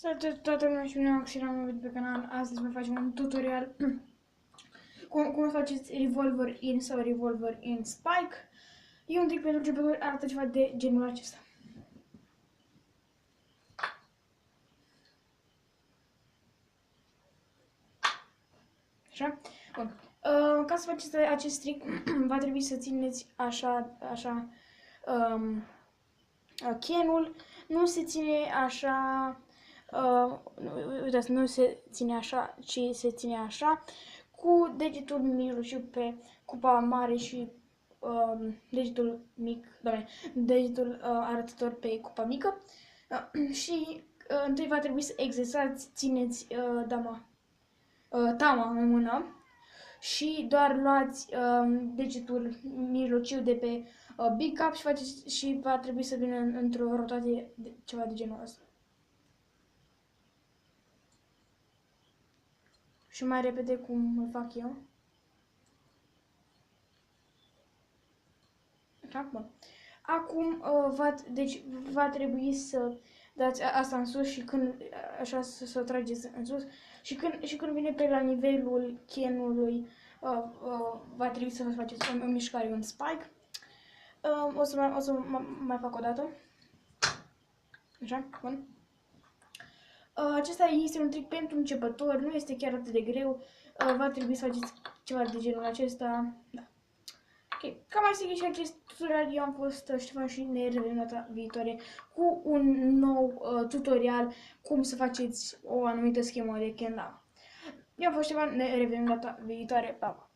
Salut toată lumea și bine am venit pe canal. Astăzi vă facem un tutorial cum să faceți revolver in sau revolver in spike. E un trick pentru începători, arată ceva de genul acesta. Așa? Bun. Ca să faceți acest trick, va trebui să țineți așa canul. Nu se ține așa, uitați, nu se ține așa, ci se ține așa, cu degetul mijlociu pe cupa mare și degetul mic, degetul arătător pe cupa mică. Și întâi va trebui să exersați, țineți tama în mână și doar luați degetul mijlociu de pe big cup și, și va trebui să vină într-o rotație ceva de genul ăsta. Și mai repede cum îl fac eu. Așa, bun. Acum deci va trebui să dați asta în sus și când așa să o trageți în sus și când vine pe la nivelul canului va trebui să faceți o mișcare, un spike. O să mai fac o dată. Așa, bun. Acesta este un trick pentru începători, nu este chiar atât de greu. Va trebui să faceți ceva de genul acesta. Da. Ok, cam asta e și acest tutorial. Eu am fost Ștefan și ne revedem data viitoare cu un nou tutorial cum să faceți o anumită schemă de Kendama. Eu am fost Ștefan, ne revedem data viitoare. Pa, pa!